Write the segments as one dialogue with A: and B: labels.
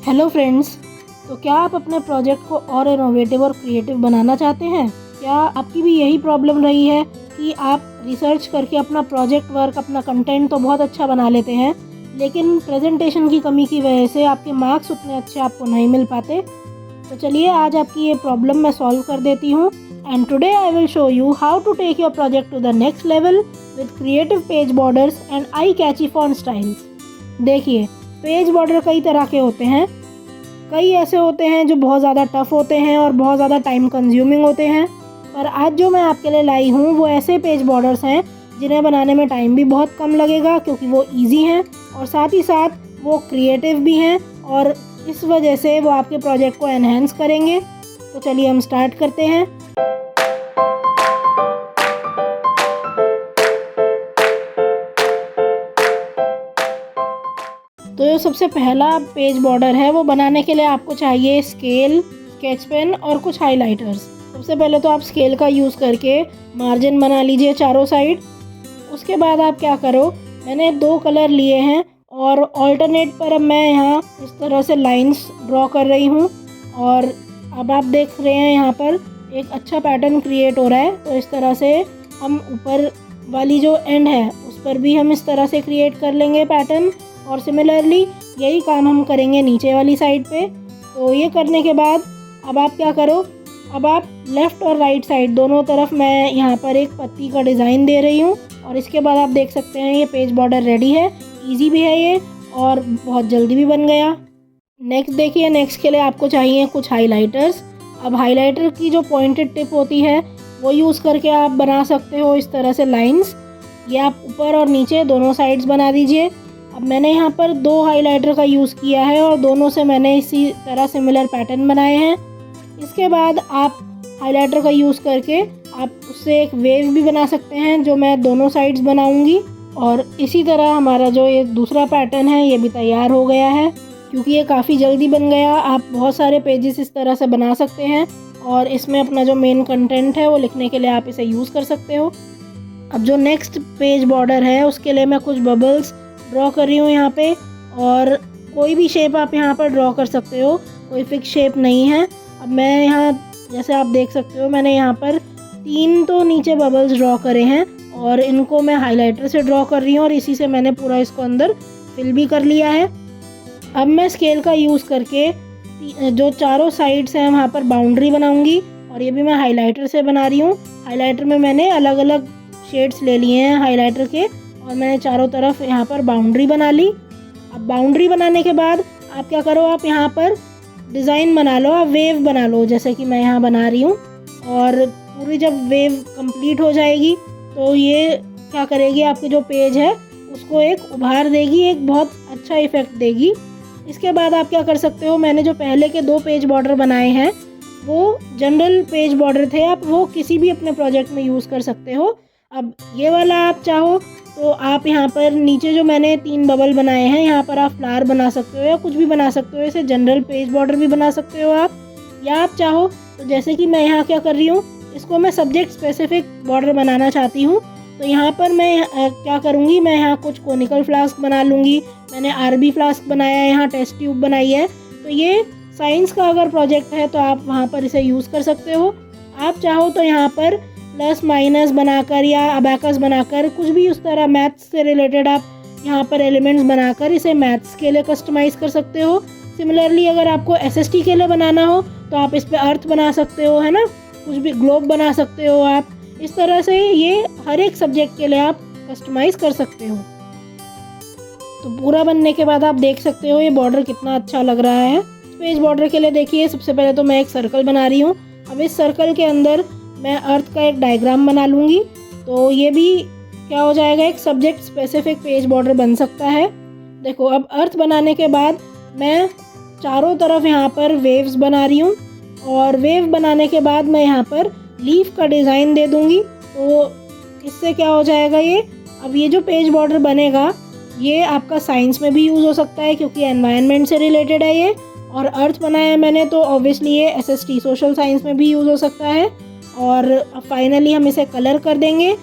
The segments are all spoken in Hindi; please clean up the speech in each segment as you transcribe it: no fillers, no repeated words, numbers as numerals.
A: Hello friends. तो क्या आप अपने प्रोजेक्ट को और इनोवेटिव और क्रिएटिव बनाना चाहते हैं? क्या आपकी भी यही प्रॉब्लम रही है कि आप रिसर्च करके अपना प्रोजेक्ट वर्क, अपना कंटेंट तो बहुत अच्छा बना लेते हैं, लेकिन प्रेजेंटेशन की कमी की वजह से आपके मार्क्स उतने अच्छे आपको नहीं मिल पाते? तो चलिए आज आपकी ये प्रॉब्लम मैं सॉल्व कर देती हूँ। And today I will show you how to take your project to the next level with creative page borders and eye catchy font styles. देखिए, पेज बॉर्डर कई तरह के होते हैं। कई ऐसे होते हैं जो बहुत ज़्यादा टफ़ होते हैं और बहुत ज़्यादा टाइम कंज्यूमिंग होते हैं, पर आज जो मैं आपके लिए लाई हूँ वो ऐसे पेज बॉर्डर्स हैं जिन्हें बनाने में टाइम भी बहुत कम लगेगा, क्योंकि वो इजी हैं और साथ ही साथ वो क्रिएटिव भी हैं और इस वजह से वो आपके प्रोजेक्ट को एनहेंस करेंगे। तो चलिए हम स्टार्ट करते हैं। तो जो सबसे पहला पेज बॉर्डर है वो बनाने के लिए आपको चाहिए स्केल, स्केच पेन और कुछ हाइलाइटर्स। सबसे पहले तो आप स्केल का यूज़ करके मार्जिन बना लीजिए चारों साइड। उसके बाद आप क्या करो, मैंने 2 कलर लिए हैं और ऑल्टरनेट पर अब मैं यहाँ इस तरह से लाइंस ड्रॉ कर रही हूँ और अब आप देख रहे हैं यहाँ पर एक अच्छा पैटर्न क्रिएट हो रहा है। तो इस तरह से हम ऊपर वाली जो एंड है उस पर भी हम इस तरह से क्रिएट कर लेंगे पैटर्न, और सिमिलरली यही काम हम करेंगे नीचे वाली साइड पे। तो ये करने के बाद अब आप क्या करो, अब आप लेफ़्ट और राइट साइड दोनों तरफ मैं यहाँ पर एक पत्ती का डिज़ाइन दे रही हूँ और इसके बाद आप देख सकते हैं ये पेज बॉर्डर रेडी है। इजी भी है ये और बहुत जल्दी भी बन गया। नेक्स्ट देखिए, नेक्स्ट के लिए आपको चाहिए कुछ हाइलाइटर्स। अब हाइलाइटर की जो पॉइंटेड टिप होती है वो यूज़ करके आप बना सकते हो इस तरह से लाइंस। ये आप ऊपर और नीचे दोनों साइड्स बना दीजिए। अब मैंने यहाँ पर 2 हाइलाइटर का यूज़ किया है और दोनों से मैंने इसी तरह सिमिलर पैटर्न बनाए हैं। इसके बाद आप हाइलाइटर का यूज़ करके आप उससे एक वेव भी बना सकते हैं, जो मैं दोनों साइड्स बनाऊंगी। और इसी तरह हमारा जो ये दूसरा पैटर्न है ये भी तैयार हो गया है, क्योंकि ये काफ़ी जल्दी बन गया। आप बहुत सारे पेजेस इस तरह से बना सकते हैं और इसमें अपना जो मेन कंटेंट है वो लिखने के लिए आप इसे यूज़ कर सकते हो। अब जो नेक्स्ट पेज बॉर्डर है उसके लिए मैं कुछ बबल्स ड्रॉ कर रही हूँ यहाँ पे, और कोई भी शेप आप यहाँ पर ड्रॉ कर सकते हो, कोई फिक्स शेप नहीं है। अब मैं यहाँ जैसे आप देख सकते हो मैंने यहाँ पर 3 तो नीचे बबल्स ड्रॉ करे हैं और इनको मैं हाइलाइटर से ड्रॉ कर रही हूँ और इसी से मैंने पूरा इसको अंदर फिल भी कर लिया है। अब मैं स्केल का यूज़ करके जो चारों साइड्स हैं वहाँ पर बाउंड्री बनाऊँगी और ये भी मैं हाइलाइटर से बना रही हूँ। हाइलाइटर में मैंने अलग अलग शेड्स ले लिए हैं हाइलाइटर के और मैंने चारों तरफ यहाँ पर बाउंड्री बना ली। अब बाउंड्री बनाने के बाद आप क्या करो, आप यहाँ पर डिज़ाइन बना लो, आप वेव बना लो जैसे कि मैं यहाँ बना रही हूँ। और पूरी जब वेव कंप्लीट हो जाएगी तो ये क्या करेगी, आपके जो पेज है उसको एक उभार देगी, एक बहुत अच्छा इफ़ेक्ट देगी। इसके बाद आप क्या कर सकते हो, मैंने जो पहले के 2 पेज बॉर्डर बनाए हैं वो जनरल पेज बॉर्डर थे, आप वो किसी भी अपने प्रोजेक्ट में यूज़ कर सकते हो। अब ये वाला आप चाहो तो आप यहाँ पर नीचे जो मैंने 3 बबल बनाए हैं यहाँ पर आप फ्लावर बना सकते हो या कुछ भी बना सकते हो। इसे जनरल पेज बॉर्डर भी बना सकते हो आप, या आप चाहो तो जैसे कि मैं यहाँ क्या कर रही हूँ, इसको मैं सब्जेक्ट स्पेसिफिक बॉर्डर बनाना चाहती हूँ। तो यहाँ पर मैं क्या करूँगी, मैं यहाँ कुछ कोनिकल फ्लास्क बना लूँगी। मैंने आरबी फ्लास्क बनाया है, यहाँ टेस्ट ट्यूब बनाई है। तो ये साइंस का अगर प्रोजेक्ट है तो आप वहाँ पर इसे यूज़ कर सकते हो। आप चाहो तो यहाँ पर प्लस माइनस बनाकर या अबैकस बनाकर कुछ भी उस तरह मैथ्स से रिलेटेड आप यहाँ पर एलिमेंट्स बनाकर इसे मैथ्स के लिए कस्टमाइज़ कर सकते हो। सिमिलरली अगर आपको एसएसटी के लिए बनाना हो तो आप इस पे अर्थ बना सकते हो, है ना, कुछ भी ग्लोब बना सकते हो आप। इस तरह से ये हर एक सब्जेक्ट के लिए आप कस्टमाइज़ कर सकते हो। तो पूरा बनने के बाद आप देख सकते हो ये बॉर्डर कितना अच्छा लग रहा है। पेज बॉर्डर के लिए देखिए, सबसे पहले तो मैं एक सर्कल बना रही हूँ। अब इस सर्कल के अंदर मैं अर्थ का एक डायग्राम बना लूँगी, तो ये भी क्या हो जाएगा, एक सब्जेक्ट स्पेसिफिक पेज बॉर्डर बन सकता है। देखो, अब अर्थ बनाने के बाद मैं चारों तरफ यहाँ पर वेव्स बना रही हूँ और वेव बनाने के बाद मैं यहाँ पर लीफ का डिज़ाइन दे दूँगी। तो इससे क्या हो जाएगा, ये अब ये जो पेज बॉर्डर बनेगा ये आपका साइंस में भी यूज़ हो सकता है क्योंकि एनवायरनमेंट से रिलेटेड है ये। और अर्थ बनाया है मैंने तो ऑब्वियसली ये एसएसटी सोशल साइंस में भी यूज़ हो सकता है। और फाइनली हम इसे कलर कर देंगे।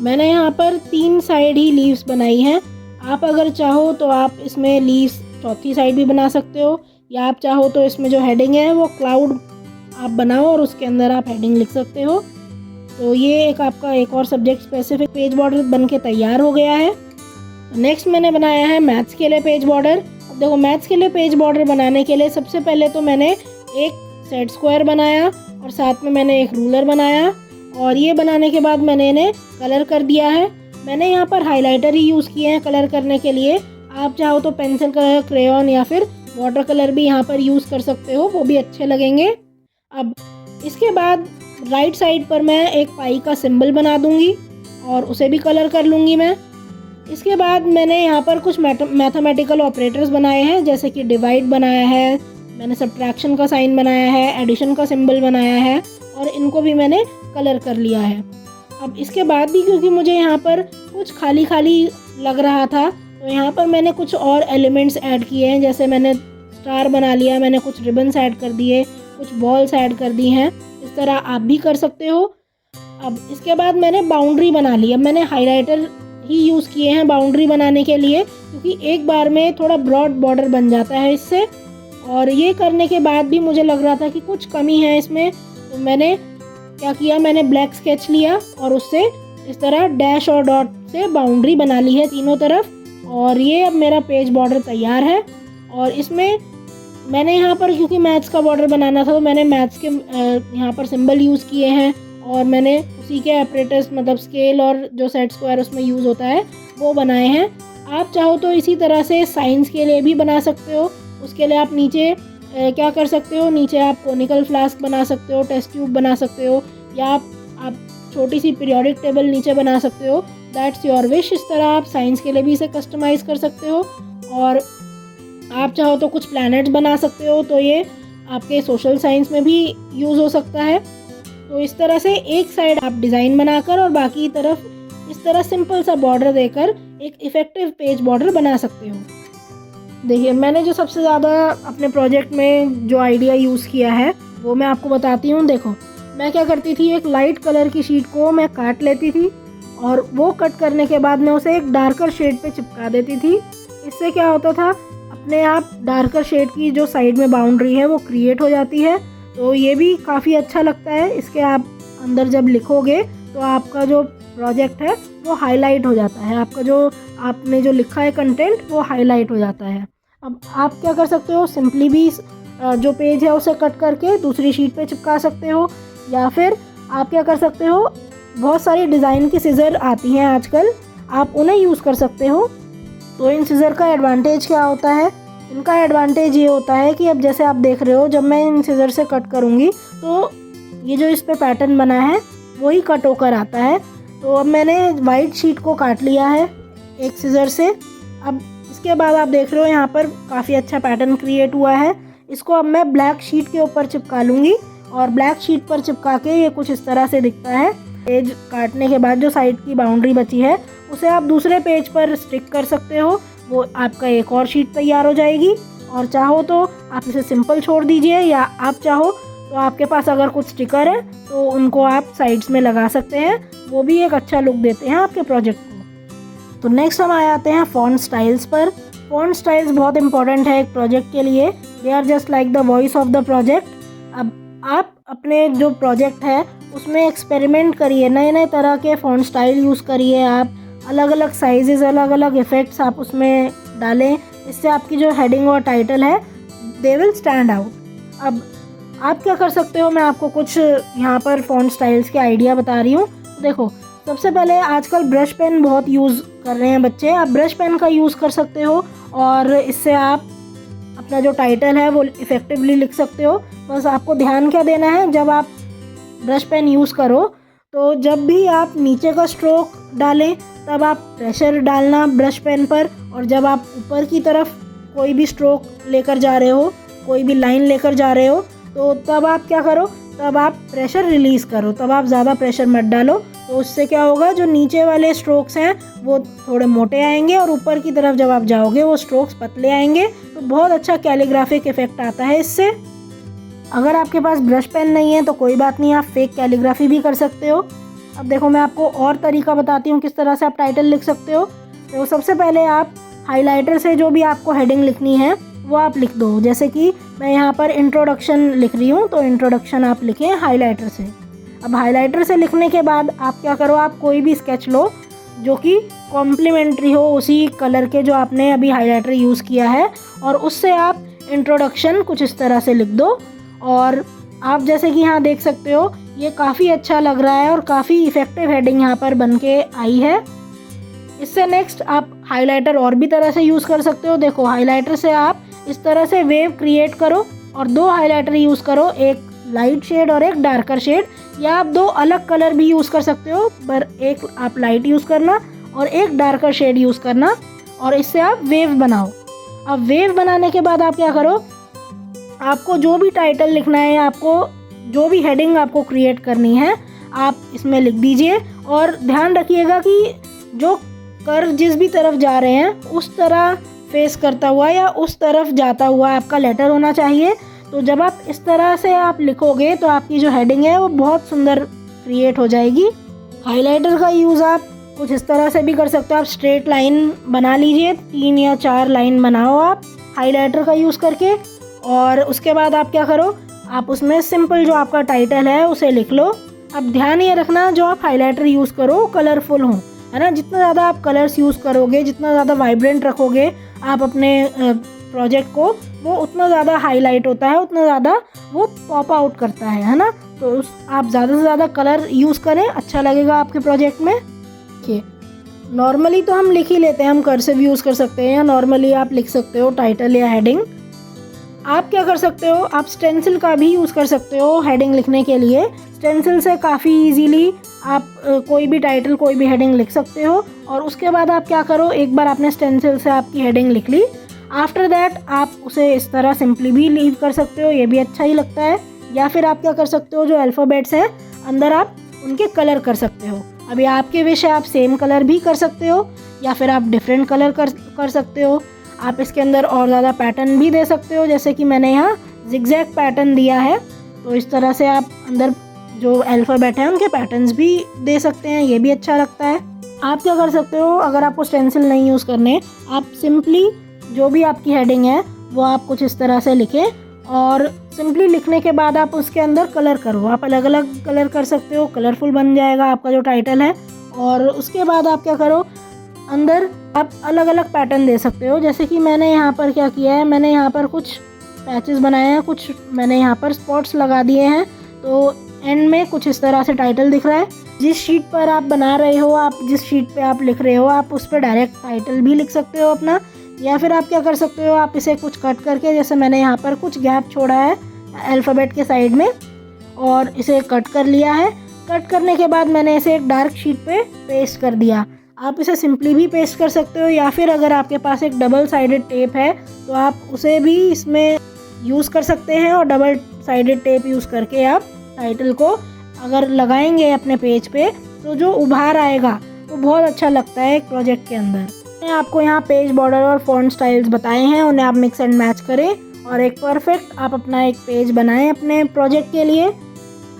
A: मैंने यहाँ पर 3 साइड ही लीव्स बनाई हैं। आप अगर चाहो तो आप इसमें लीव्स चौथी साइड भी बना सकते हो, या आप चाहो तो इसमें जो हेडिंग है वो क्लाउड आप बनाओ और उसके अंदर आप हेडिंग लिख सकते हो। तो ये एक आपका एक और सब्जेक्ट स्पेसिफिक पेज बॉर्डर बन के तैयार हो गया है। नेक्स्ट मैंने बनाया है मैथ्स के लिए पेज बॉर्डर। अब देखो मैथ्स के लिए पेज बॉर्डर बनाने के लिए सबसे पहले तो मैंने एक सेट स्क्वायर बनाया और साथ में मैंने एक रूलर बनाया, और ये बनाने के बाद मैंने इन्हें कलर कर दिया है। मैंने यहाँ पर हाइलाइटर ही यूज़ किए हैं कलर करने के लिए। आप चाहो तो पेंसिल कलर, क्रेयॉन या फिर वाटर कलर भी यहाँ पर यूज़ कर सकते हो, वो भी अच्छे लगेंगे। अब इसके बाद राइट साइड पर मैं एक पाई का सिंबल बना दूंगी और उसे भी कलर कर लूँगी मैं। इसके बाद मैंने यहाँ पर कुछ मैथमेटिकल ऑपरेटर्स बनाए हैं, जैसे कि डिवाइड बनाया है, मैंने सब्ट्रैक्शन का साइन बनाया है, एडिशन का सिंबल बनाया है, और इनको भी मैंने कलर कर लिया है। अब इसके बाद भी क्योंकि मुझे यहाँ पर कुछ खाली खाली लग रहा था, तो यहाँ पर मैंने कुछ और एलिमेंट्स ऐड किए हैं। जैसे मैंने स्टार बना लिया, मैंने कुछ रिबन्स ऐड कर दिए, कुछ बॉल्स ऐड कर दी हैं। इस तरह आप भी कर सकते हो। अब इसके बाद मैंने बाउंड्री बना ली। अब मैंने हाइलाइटर ही यूज़ किए हैं बाउंड्री बनाने के लिए, क्योंकि एक बार में थोड़ा ब्रॉड बॉर्डर बन जाता है इससे। और ये करने के बाद भी मुझे लग रहा था कि कुछ कमी है इसमें, तो मैंने क्या किया, मैंने ब्लैक स्केच लिया और उससे इस तरह डैश और डॉट से बाउंड्री बना ली है तीनों तरफ। और ये अब मेरा पेज बॉर्डर तैयार है। और इसमें मैंने यहाँ पर क्योंकि मैथ्स का बॉर्डर बनाना था, तो मैंने मैथ्स के यहाँ पर सिंबल यूज़ किए हैं, और मैंने उसी के ऑपरेटर्स मतलब स्केल और जो सेट स्क्वायर उसमें यूज़ होता है वो बनाए हैं। आप चाहो तो इसी तरह से साइंस के लिए भी बना सकते हो। उसके लिए आप नीचे क्या कर सकते हो, नीचे आप कोनिकल फ्लास्क बना सकते हो, टेस्ट ट्यूब बना सकते हो, या आप छोटी सी पीरियोडिक टेबल नीचे बना सकते हो। That's your wish. इस तरह आप साइंस के लिए भी इसे कस्टमाइज़ कर सकते हो। और आप चाहो तो कुछ प्लैनेट्स बना सकते हो, तो ये आपके सोशल साइंस में भी यूज़ हो सकता है। तो इस तरह से एक साइड आप डिज़ाइन बनाकर और बाकी तरफ इस तरह सिंपल सा बॉर्डर देकर एक इफ़ेक्टिव पेज बॉर्डर बना सकते हो। देखिए मैंने जो सबसे ज़्यादा अपने प्रोजेक्ट में जो आइडिया यूज़ किया है वो मैं आपको बताती हूँ। देखो मैं क्या करती थी, एक लाइट कलर की शीट को मैं काट लेती थी और वो कट करने के बाद मैं उसे एक डार्कर शेड पे चिपका देती थी। इससे क्या होता था, अपने आप डार्कर शेड की जो साइड में बाउंड्री है वो क्रिएट हो जाती है। तो ये भी काफ़ी अच्छा लगता है। इसके आप अंदर जब लिखोगे तो आपका जो प्रोजेक्ट है वो हाईलाइट हो जाता है, आपका जो आपने जो लिखा है कंटेंट वो हाईलाइट हो जाता है। अब आप क्या कर सकते हो, सिंपली भी जो पेज है उसे कट करके दूसरी शीट पे चिपका सकते हो, या फिर आप क्या कर सकते हो, बहुत सारी डिज़ाइन की सीज़र आती हैं आजकल, आप उन्हें यूज़ कर सकते हो। तो इन सीज़र का एडवांटेज क्या होता है, इनका एडवांटेज ये होता है कि अब जैसे आप देख रहे हो, जब मैं इन सीज़र से कट करूँगी तो ये जो इस पे पैटर्न बना है वही कट होकर आता है। तो अब मैंने वाइट शीट को काट लिया है एक सीज़र से। अब इसके बाद आप देख रहे हो यहाँ पर काफ़ी अच्छा पैटर्न क्रिएट हुआ है। इसको अब मैं ब्लैक शीट के ऊपर चिपका लूँगी, और ब्लैक शीट पर चिपका के ये कुछ इस तरह से दिखता है। पेज काटने के बाद जो साइड की बाउंड्री बची है उसे आप दूसरे पेज पर स्टिक कर सकते हो, वो आपका एक और शीट तैयार हो जाएगी। और चाहो तो आप इसे सिंपल छोड़ दीजिए, या आप चाहो तो आपके पास अगर कुछ स्टिकर है तो उनको आप साइड्स में लगा सकते हैं, वो भी एक अच्छा लुक देते हैं आपके प्रोजेक्ट को। तो नेक्स्ट हम आ जाते हैं फॉन्ट स्टाइल्स पर। फॉन्ट स्टाइल्स बहुत इंपॉर्टेंट है एक प्रोजेक्ट के लिए, they are just like the voice of the project. अब आप अपने जो प्रोजेक्ट है उसमें एक्सपेरिमेंट करिए, नए नए तरह के फॉन्ट स्टाइल यूज़ करिए, आप अलग अलग साइजेस, अलग अलग इफ़ेक्ट्स आप उसमें डालें। इससे आपकी जो हेडिंग और टाइटल है दे विल स्टैंड आउट। अब आप क्या कर सकते हो, मैं आपको कुछ यहाँ पर फॉन्ट स्टाइल्स के आइडिया बता रही हूँ। देखो सबसे पहले आजकल ब्रश पेन बहुत यूज़ कर रहे हैं बच्चे, आप ब्रश पेन का यूज़ कर सकते हो और इससे आप अपना जो टाइटल है वो इफ़ेक्टिवली लिख सकते हो। बस आपको ध्यान क्या देना है, जब आप ब्रश पेन यूज़ करो तो जब भी आप नीचे का स्ट्रोक डालें तब आप प्रेशर डालना ब्रश पेन पर, और जब आप ऊपर की तरफ कोई भी स्ट्रोक लेकर जा रहे हो, कोई भी लाइन लेकर जा रहे हो, तो तब आप क्या करो, तब आप प्रेशर रिलीज़ करो, तब आप ज़्यादा प्रेशर मत डालो। तो उससे क्या होगा, जो नीचे वाले स्ट्रोक्स हैं वो थोड़े मोटे आएंगे और ऊपर की तरफ जब आप जाओगे वो स्ट्रोक्स पतले आएंगे। तो बहुत अच्छा कैलीग्राफिक इफ़ेक्ट आता है इससे। अगर आपके पास ब्रश पेन नहीं है तो कोई बात नहीं, आप फेक कैलीग्राफी भी कर सकते हो। अब देखो मैं आपको और तरीका बताती हूँ किस तरह से आप टाइटल लिख सकते हो। तो सबसे पहले आप हाइलाइटर से जो भी आपको हेडिंग लिखनी है वो आप लिख दो। जैसे कि मैं यहाँ पर इंट्रोडक्शन लिख रही हूँ, तो इंट्रोडक्शन आप लिखें हाइलाइटर से। अब हाइलाइटर से लिखने के बाद आप क्या करो, आप कोई भी स्केच लो जो कि कॉम्प्लीमेंट्री हो उसी कलर के जो आपने अभी हाइलाइटर यूज़ किया है, और उससे आप इंट्रोडक्शन कुछ इस तरह से लिख दो। और आप जैसे कि यहाँ देख सकते हो ये काफ़ी अच्छा लग रहा है और काफ़ी इफ़ेक्टिव हेडिंग यहाँ पर बन के आई है। इससे नेक्स्ट आप हाइलाइटर और भी तरह से यूज़ कर सकते हो। देखो, हाइलाइटर से आप इस तरह से वेव क्रिएट करो और 2 हाइलाइटर यूज़ करो, एक लाइट शेड और एक डार्कर शेड, या आप 2 अलग कलर भी यूज़ कर सकते हो, पर एक आप लाइट यूज़ करना और एक डार्कर शेड यूज़ करना, और इससे आप वेव बनाओ। अब वेव बनाने के बाद आप क्या करो, आपको जो भी टाइटल लिखना है, आपको जो भी हेडिंग आपको क्रिएट करनी है, आप इसमें लिख दीजिए। और ध्यान रखिएगा कि जो कर्व जिस भी तरफ जा रहे हैं उस तरह फेस करता हुआ या उस तरफ जाता हुआ आपका लेटर होना चाहिए। तो जब आप इस तरह से आप लिखोगे तो आपकी जो हेडिंग है वो बहुत सुंदर क्रिएट हो जाएगी। हाइलाइटर का यूज़ आप कुछ इस तरह से भी कर सकते हो। आप स्ट्रेट लाइन बना लीजिए, 3 या 4 लाइन बनाओ आप हाइलाइटर का यूज़ करके, और उसके बाद आप क्या करो, आप उसमें सिंपल जो आपका टाइटल है उसे लिख लो। अब ध्यान ये रखना जो आप हाइलाइटर यूज़ करो कलरफुल हो, है ना। जितना ज़्यादा आप कलर्स यूज़ करोगे, जितना ज़्यादा वाइब्रेंट रखोगे आप अपने प्रोजेक्ट को, वो उतना ज़्यादा हाईलाइट होता है, उतना ज़्यादा वो पॉप आउट करता है ना। तो आप ज़्यादा से ज़्यादा कलर यूज़ करें, अच्छा लगेगा आपके प्रोजेक्ट में। देखिए, नॉर्मली तो हम लिख ही लेते हैं, हम कर्सिव यूज़ कर सकते हैं, या नॉर्मली आप लिख सकते हो टाइटल या हेडिंग। आप क्या कर सकते हो, आप स्टेंसिल का भी यूज़ कर सकते हो हेडिंग लिखने के लिए। स्टेंसिल से काफ़ी इजीली आप कोई भी टाइटल, कोई भी हेडिंग लिख सकते हो। और उसके बाद आप क्या करो, एक बार आपने स्टेंसिल से आपकी हेडिंग लिख ली, आफ्टर दैट आप उसे इस तरह सिंपली भी लीव कर सकते हो, ये भी अच्छा ही लगता है। या फिर आप क्या कर सकते हो, जो अल्फ़ाबेट्स हैं अंदर आप उनके कलर कर सकते हो। अभी आपके विश है, आप सेम कलर भी कर सकते हो या फिर आप डिफरेंट कलर कर सकते हो। आप इसके अंदर और ज़्यादा पैटर्न भी दे सकते हो, जैसे कि मैंने यहाँ जिगजैग पैटर्न दिया है, तो इस तरह से आप अंदर जो अल्फ़ाबेट हैं उनके पैटर्न्स भी दे सकते हैं, ये भी अच्छा लगता है। आप क्या कर सकते हो, अगर आपको स्टेंसिल नहीं यूज़ करने, आप सिंपली जो भी आपकी हेडिंग है वो आप कुछ इस तरह से लिखें, और सिंपली लिखने के बाद आप उसके अंदर कलर करो। आप अलग अलग कलर कर सकते हो, कलरफुल बन जाएगा आपका जो टाइटल है। और उसके बाद आप क्या करो, अंदर आप अलग अलग पैटर्न दे सकते हो। जैसे कि मैंने यहाँ पर क्या किया है, मैंने यहाँ पर कुछ पैचेस बनाए हैं, कुछ मैंने यहाँ पर स्पॉट्स लगा दिए हैं, तो एंड में कुछ इस तरह से टाइटल दिख रहा है। जिस शीट पर आप बना रहे हो, आप जिस शीट पे आप लिख रहे हो, आप उस पर डायरेक्ट टाइटल भी लिख सकते हो अपना। या फिर आप क्या कर सकते हो, आप इसे कुछ कट करके, जैसे मैंने यहाँ पर कुछ गैप छोड़ा है अल्फ़ाबेट के साइड में और इसे कट कर लिया है। कट करने के बाद मैंने इसे एक डार्क शीट पे पेस्ट कर दिया। आप इसे सिंपली भी पेस्ट कर सकते हो, या फिर अगर आपके पास एक डबल साइडेड टेप है तो आप उसे भी इसमें यूज़ कर सकते हैं, और डबल साइडेड टेप यूज़ करके आप टाइटल को अगर लगाएंगे अपने पेज पे तो जो उभार आएगा वो बहुत अच्छा लगता है एक प्रोजेक्ट के अंदर। मैंने आपको यहाँ पेज बॉर्डर और फॉन्ट स्टाइल्स बताए हैं, उन्हें आप मिक्स एंड मैच करें और एक परफेक्ट आप अपना एक पेज बनाएं अपने प्रोजेक्ट के लिए।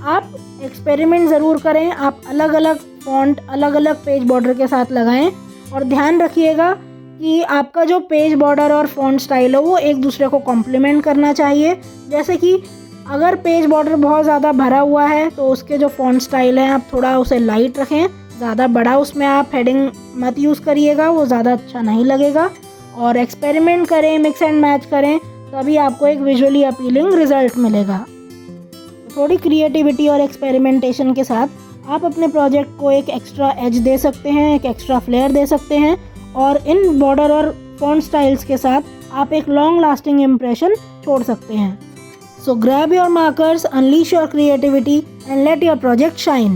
A: आप एक्सपेरिमेंट ज़रूर करें, आप अलग अलग फॉन्ट, अलग अलग पेज बॉर्डर के साथ लगाएं, और ध्यान रखिएगा कि आपका जो पेज बॉर्डर और फॉन्ट स्टाइल हो वो एक दूसरे को कॉम्प्लीमेंट करना चाहिए। जैसे कि अगर पेज बॉर्डर बहुत ज़्यादा भरा हुआ है तो उसके जो फॉन्ट स्टाइल है आप थोड़ा उसे लाइट रखें, ज़्यादा बड़ा उसमें आप हेडिंग मत यूज़ करिएगा, वो ज़्यादा अच्छा नहीं लगेगा। और एक्सपेरिमेंट करें, मिक्स एंड मैच करें, तभी आपको एक विजुअली अपीलिंग रिज़ल्ट मिलेगा। थोड़ी क्रिएटिविटी और एक्सपेरिमेंटेशन के साथ आप अपने प्रोजेक्ट को एक एक्स्ट्रा एज दे सकते हैं, एक एक्स्ट्रा फ्लेयर दे सकते हैं, और इन बॉर्डर और फॉन्ट स्टाइल्स के साथ आप एक लॉन्ग लास्टिंग इम्प्रेशन छोड़ सकते हैं। So grab your markers, unleash your creativity and let your project shine.